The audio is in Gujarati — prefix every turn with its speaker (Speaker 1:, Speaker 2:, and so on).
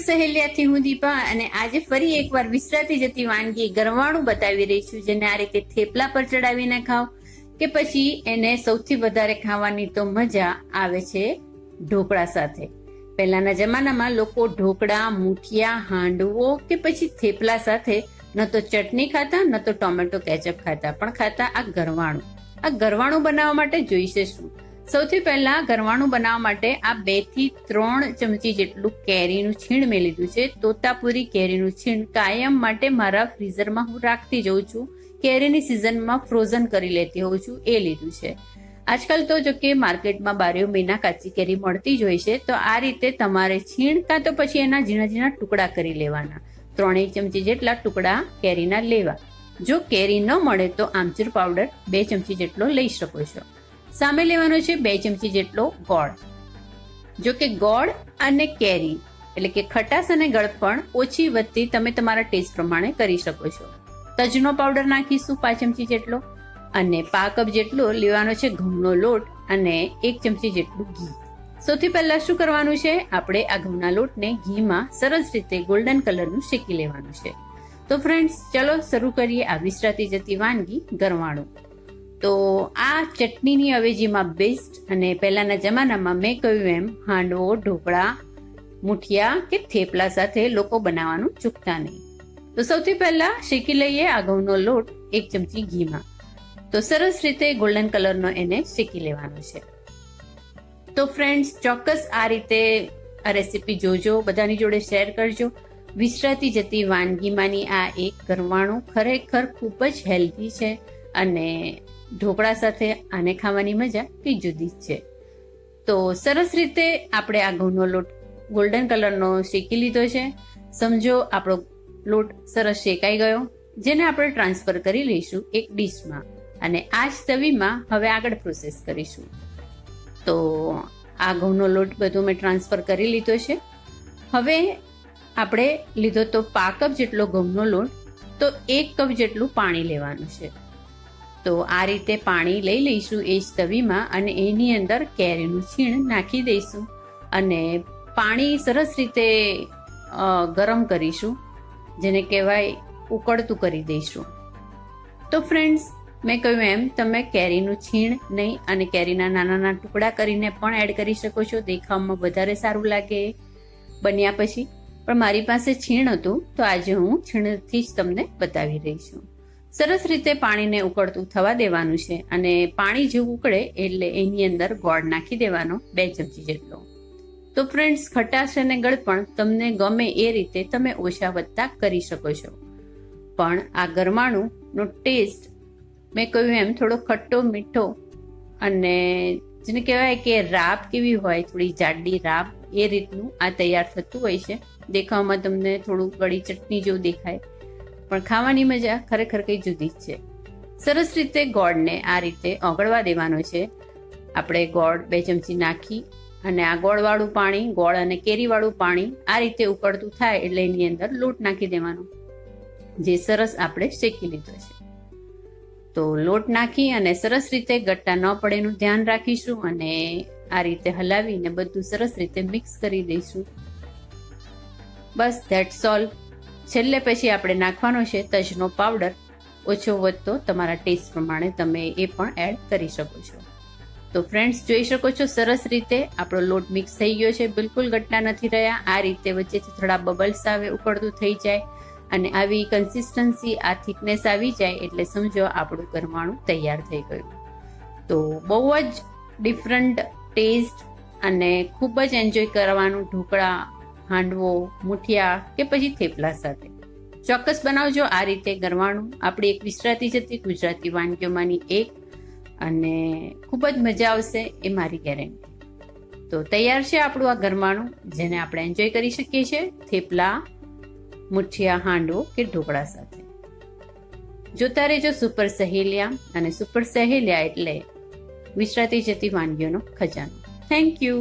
Speaker 1: સહેલિયાથી હું દીપા અને આજે ફરી એકવાર વિસરાતી જતી વાનગી ગરવાણું બતાવી રહી છું, જેને આ રીતે થેપલા પર ચડાવીને ખાવ કે પછી એને સૌથી વધારે ખાવાની તો મજા આવે છે ઢોકળા સાથે. પહેલાના જમાનામાં લોકો ઢોકળા, મુઠિયા, હાંડવો કે પછી થેપલા સાથે ન તો ચટણી ખાતા ન તો ટોમેટો કેચઅપ ખાતા, પણ ખાતા આ ગરવાણું. આ ગરવાણું બનાવવા માટે જોઈશે શું? સૌથી પહેલા ગરવાણું બનાવવા માટે આ 2 થી 3 ચમચી જેટલું કેરીનું છીણ મેં લીધું છે. તોતાપુરી કેરીનું છીણ કાયમ માટે મારા ફ્રીઝરમાં હું રાખતી જઉં છું. કેરીની સિઝનમાં ફ્રોઝન કરી લેતી હોઉં છું, એ લીધું છે. આજકાલ તો જો કે માર્કેટમાં 12 મહિના કાચી કેરી મળતી જ હોય છે, તો આ રીતે તમારે છીણ કાં તો પછી એના ઝીણા ઝીણા ટુકડા કરી લેવાના. 3 ચમચી જેટલા ટુકડા કેરીના લેવા. જો કેરી ન મળે તો આમચૂર પાવડર 2 ચમચી જેટલો લઈ શકો છો. સામે લેવાનો છે 2 ચમચી જેટલો ગોળ. જો કે ગોળ અને કેરી એટલે કે ખટાશ અને ગળપણ ઓછી વધતી તમે તમારા ટેસ્ટ પ્રમાણે કરી શકો છો. તજનો પાવડર નાખીશું 5 ચમચી જેટલો અને 1/2 કપ જેટલો લેવાનો છે ઘઉંનો લોટ અને 1 ચમચી જેટલું ઘી. સૌથી પહેલા શું કરવાનું છે, આપણે આ ઘઉંના લોટને ઘીમાં સરસ રીતે ગોલ્ડન કલરનું શેકી લેવાનું છે. તો ફ્રેન્ડ્સ, ચલો શરૂ કરીએ આ વિસરાતી જતી વાનગી ગરવાણું. તો આ ચટણીની અવેજીમાં બેસ્ટ અને પહેલાના જમાનામાં મેં કહ્યું એમ હાંડવો, ઢોકળા, મુઠિયા કે થેપલા સાથે લોકો બનાવવાનું ચૂકતા નહીં. તો સૌથી પહેલા શેકી લઈએ આ ઘઉંનો લોટ 1 ચમચી ઘીમાં. તો સરસ રીતે ગોલ્ડન કલરનો એને શેકી લેવાનો છે. તો ફ્રેન્ડ્સ, ચોક્કસ આ રીતે આ રેસીપી જોજો, બધાની જોડે શેર કરજો. વિસરાતી જતી વાનગીમાંની આ એક ગરવાણું ખરેખર ખૂબ જ હેલ્ધી છે અને ઢોકળા સાથે આને ખાવાની મજા કંઈ જુદી જ છે. તો સરસ રીતે આપણે આ ઘઉંનો લોટ ગોલ્ડન કલરનો શેકી લીધો છે. સમજો આપણો લોટ સરસ શેકાઈ ગયો, જેને આપણે ટ્રાન્સફર કરી લઈશું એક ડીશમાં અને આ જ તવીમાં હવે આગળ પ્રોસેસ કરીશું. તો આ ઘઉંનો લોટ બધો મેં ટ્રાન્સફર કરી લીધો છે. હવે આપણે લીધો તો 1/2 કપ જેટલો ઘઉંનો લોટ, તો 1 કપ જેટલું પાણી લેવાનું છે. તો આ રીતે પાણી લઈ લઈશું એ જ તવીમાં અને એની અંદર કેરીનું છીણ નાખી દઈશું અને પાણી સરસ રીતે ગરમ કરીશું, જેને કહેવાય ઉકળતું કરી દઈશું. તો ફ્રેન્ડ્સ, મેં કહ્યું એમ તમે કેરીનું છીણ નહીં અને કેરીના નાના નાના ટુકડા કરીને પણ એડ કરી શકો છો. દેખાવમાં વધારે સારું લાગે બન્યા પછી. પણ મારી પાસે છીણ હતું, તો આજે હું છીણથી જ તમને બતાવી રહી છું. સરસ રીતે પાણીને ઉકળતું થવા દેવાનું છે અને પાણી જેવું ઉકળે એટલે એની અંદર ગોળ નાખી દેવાનો 2 ચમચી જેટલો. તો ફ્રેન્ડ્સ, ખટાશ અને ગળપણ તમને ગમે એ રીતે તમે ઓછા વધતા કરી શકો છો. પણ આ ગરવાણુંનો ટેસ્ટ મેં કહ્યું એમ થોડો ખટ્ટો મીઠો અને જેને કહેવાય કે રાબ કેવી હોય, થોડી જાડી રાબ, એ રીતનું આ તૈયાર થતું હોય છે. દેખાવમાં તમને થોડું ગળી ચટણી જેવું દેખાય, પણ ખાવાની મજા ખરેખર કંઈ જુદી જ છે. સરસ રીતે ગોળને આ રીતે ઓગળવા દેવાનો છે. આપણે ગોળ 2 ચમચી નાખી અને આ ગોળવાળું પાણી, ગોળ અને કેરીવાળું પાણી આ રીતે ઉકળતું થાય એટલે એની અંદર લોટ નાખી દેવાનો, જે સરસ આપણે શેકી લીધો છે. તો લોટ નાખી અને સરસ રીતે ગટ્ટા ન પડે એનું ધ્યાન રાખીશું અને આ રીતે હલાવીને બધું સરસ રીતે મિક્સ કરી દઈશું. બસ ધેટ્સ ઓલ. છેલ્લે પછી આપણે નાખવાનો છે તજનો પાવડર. ઓછો વધતો તમારા ટેસ્ટ પ્રમાણે તમે એ પણ એડ કરી શકો છો. તો ફ્રેન્ડ્સ, જોઈ શકો છો સરસ રીતે આપણો લોટ મિક્સ થઈ ગયો છે, બિલકુલ ગટ્ટા નથી રહ્યા. આ રીતે વચ્ચેથી થોડા બબલ્સ આવે, ઉકળતું થઈ જાય અને આવી કન્સિસ્ટન્સી, આ થિકનેસ આવી જાય એટલે સમજો આપણું ગરવાણું તૈયાર થઈ ગયું. તો બહુ જ ડિફરન્ટ ટેસ્ટ અને ખૂબ જ એન્જોય કરવાનું ઢોકળા, હાંડવો, મુઠિયા કે પછી થેપલા સાથે. ચોક્કસ બનાવજો આ રીતે ગરવાણું. આપણી એક વિસરાતી જતી ગુજરાતી વાનગીઓમાંની એક અને ખૂબ જ મજા આવશે એ મારી ગેરંટી. તો તૈયાર છે આપણું આ ગરવાણું, જેને આપણે એન્જોય કરી શકીએ છીએ થેપલા, મુઠિયા, હાંડવો કે ઢોકળા સાથે. જોતા રહેજો સુપર સહેલિયા, અને સુપર સહેલિયા એટલે વિસરાતી જતી વાનગીઓનો ખજાનો. Thank you.